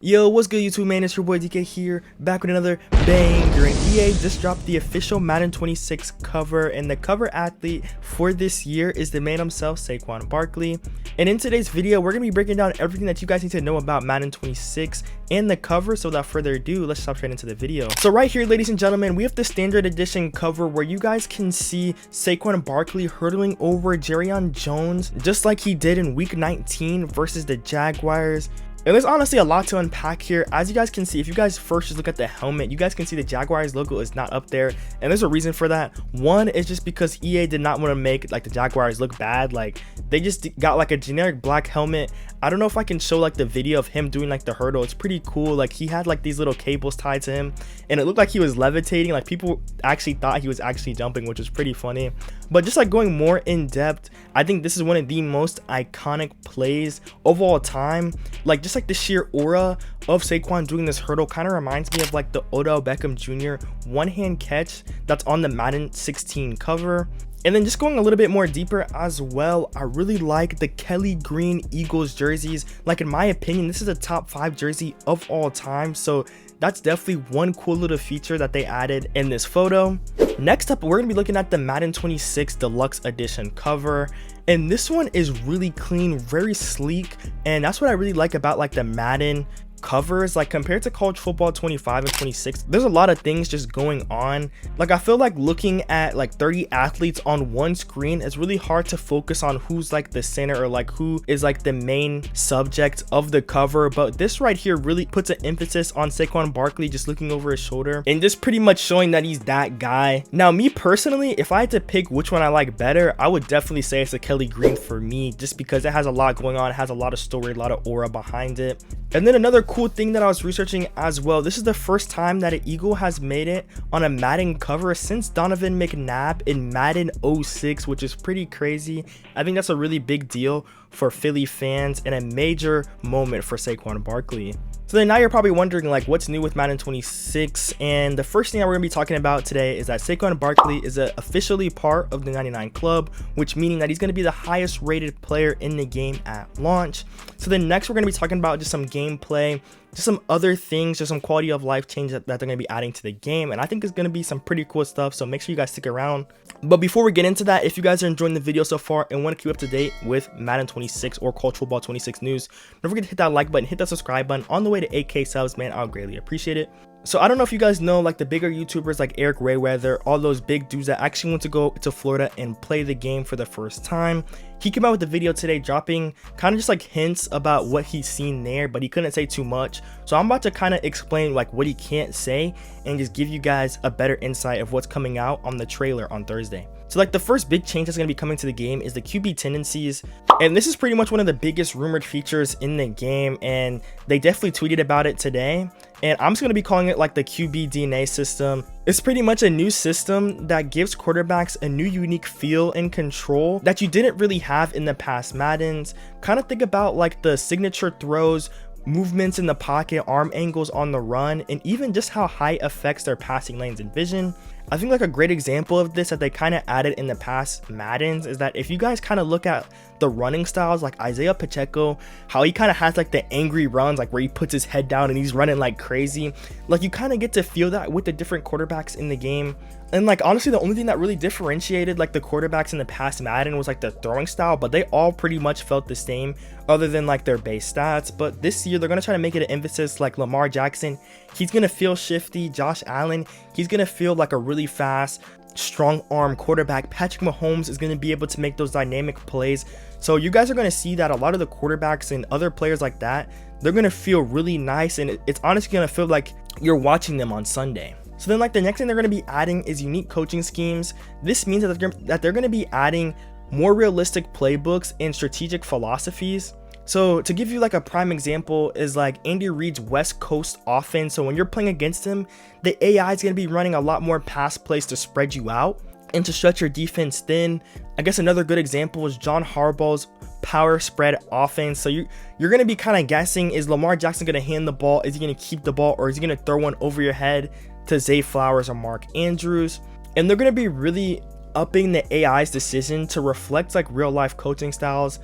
Yo, what's good YouTube man, it's your boy DK here, back with another banger. And EA just dropped the official Madden 26 cover, and the cover athlete for this year is the man himself, Saquon Barkley. And in today's video, we're going to be breaking down everything that you guys need to know about Madden 26 and the cover. So without further ado, let's jump straight into the video. So right here, ladies and gentlemen, we have the standard edition cover where you guys can see Saquon Barkley hurdling over Jerrion Jones, just like he did in week 19 versus the Jaguars. And there's honestly a lot to unpack here. As you guys can see, if you guys first just look at the helmet, you guys can see the Jaguars logo is not up there, and there's a reason for that. One is just because EA did not want to make like the Jaguars look bad. Like they just got like a generic black helmet. I don't know if I can show like the video of him doing like the hurdle. It's pretty cool. Like he had like these little cables tied to him, and it looked like he was levitating. Like people actually thought he was actually jumping, which was pretty funny. But just like going more in depth, I think this is one of the most iconic plays of all time. Like just like the sheer aura of Saquon doing this hurdle kind of reminds me of like the Odell Beckham Jr. one-hand catch that's on the Madden 16 cover. And then just going a little bit more deeper as well, I really like the Kelly Green Eagles jerseys. Like in my opinion, this is a top 5 jersey of all time. So that's definitely one cool little feature that they added in this photo. Next up, we're going to be looking at the Madden 26 Deluxe Edition cover. And this one is really clean, very sleek. And that's what I really like about like the Madden covers. Like compared to college football 25 and 26, there's a lot of things just going on. Like I feel like looking at like 30 athletes on one screen, it's really hard to focus on who's like the center or like who is like the main subject of the cover. But this right here really puts an emphasis on Saquon Barkley just looking over his shoulder and just pretty much showing that he's that guy. Now me personally, if I had to pick which one I like better, I would definitely say it's a Kelly Green for me, just because it has a lot going on, it has a lot of story, a lot of aura behind it. And then another cool thing that I was researching as well, this is the first time that an Eagle has made it on a Madden cover since Donovan McNabb in Madden 06, which is pretty crazy. I think that's a really big deal for Philly fans and a major moment for Saquon Barkley. So then now you're probably wondering like what's new with Madden 26, and the first thing that we're going to be talking about today is that Saquon Barkley is officially part of the 99 club, which meaning that he's going to be the highest rated player in the game at launch. So then next we're going to be talking about just some gameplay, just some other things, just some quality of life changes that they're going to be adding to the game, and I think it's going to be some pretty cool stuff, so make sure you guys stick around. But before we get into that, if you guys are enjoying the video so far and want to keep up to date with Madden 26 or college football 26 news, don't forget to hit that like button, hit that subscribe button. On the way to 8K subs, man, I'll greatly appreciate it. So I don't know if you guys know like the bigger YouTubers like Eric Rayweather, all those big dudes that actually went to go to Florida and play the game for the first time. He came out with a video today dropping kind of just like hints about what he's seen there, but he couldn't say too much. So I'm about to kind of explain like what he can't say and just give you guys a better insight of what's coming out on the trailer on Thursday. So like the first big change that's going to be coming to the game is the QB tendencies, and this is pretty much one of the biggest rumored features in the game, and they definitely tweeted about it today. And I'm just going to be calling it like the QB DNA system. It's pretty much a new system that gives quarterbacks a new unique feel and control that you didn't really have in the past Maddens. Kind of think about like the signature throws, movements in the pocket, arm angles on the run, and even just how height affects their passing lanes and vision. I think like a great example of this that they kind of added in the past Maddens is that if you guys kind of look at the running styles like Isaiah Pacheco, how he kind of has like the angry runs, like where he puts his head down and he's running like crazy, like you kind of get to feel that with the different quarterbacks in the game. And like honestly, the only thing that really differentiated like the quarterbacks in the past Madden was like the throwing style, but they all pretty much felt the same other than like their base stats. But this year they're going to try to make it an emphasis. Like Lamar Jackson, he's going to feel shifty. Josh Allen, he's going to feel like a really fast, strong arm quarterback. Patrick Mahomes is going to be able to make those dynamic plays. So you guys are going to see that a lot of the quarterbacks and other players like that, they're going to feel really nice, and it's honestly going to feel like you're watching them on Sunday. So then like the next thing they're going to be adding is unique coaching schemes. This means that they're going to be adding more realistic playbooks and strategic philosophies. So to give you like a prime example is like Andy Reid's West Coast offense. So when you're playing against him, the AI is going to be running a lot more pass plays to spread you out and to stretch your defense thin. I guess another good example is John Harbaugh's power spread offense. So you're going to be kind of guessing, is Lamar Jackson going to hand the ball? Is he going to keep the ball, or is he going to throw one over your head to Zay Flowers or Mark Andrews? And they're going to be really upping the AI's decision to reflect like real life coaching styles.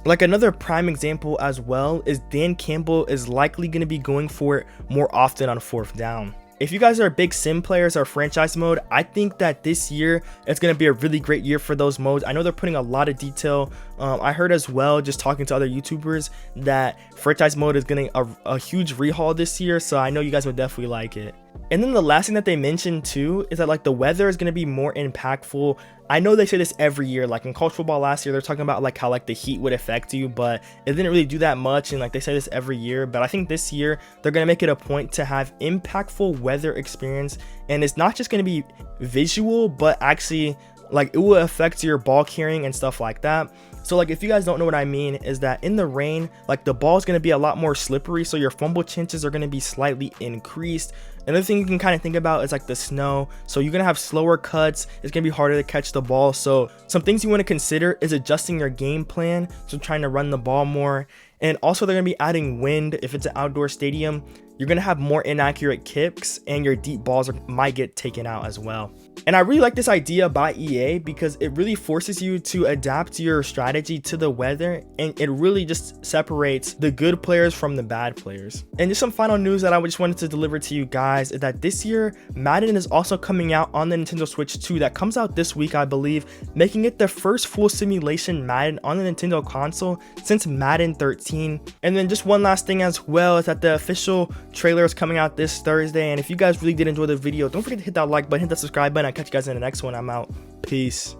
Like another prime example as well is Dan Campbell is likely going to be going for it more often on 4th down. If you guys are big sim players or franchise mode, I think that this year it's going to be a really great year for those modes. I know they're putting a lot of detail. I heard as well, just talking to other YouTubers, that franchise mode is getting a huge rehaul this year, so I know you guys would definitely like it. And then the last thing that they mentioned too is that like the weather is going to be more impactful. I know they say this every year, like in college football last year, they're talking about like how like the heat would affect you, but it didn't really do that much. And like they say this every year, but I think this year they're going to make it a point to have impactful weather experience. And it's not just going to be visual, but actually like it will affect your ball carrying and stuff like that. So like if you guys don't know what I mean, is that in the rain, like the ball is going to be a lot more slippery, so your fumble chances are going to be slightly increased. Another thing you can kind of think about is like the snow, so you're going to have slower cuts, it's going to be harder to catch the ball. So some things you want to consider is adjusting your game plan, so trying to run the ball more. And also they're going to be adding wind. If it's an outdoor stadium, you're going to have more inaccurate kicks and your deep balls might get taken out as well. And I really like this idea by EA because it really forces you to adapt your strategy to the weather, and it really just separates the good players from the bad players. And just some final news that I just wanted to deliver to you guys is that this year Madden is also coming out on the Nintendo Switch 2. That comes out this week, I believe, making it the first full simulation Madden on the Nintendo console since Madden 13. And then just one last thing as well is that the official trailer is coming out this Thursday. And if you guys really did enjoy the video, don't forget to hit that like button, hit that subscribe button. I'll catch you guys in the next one. I'm out. Peace.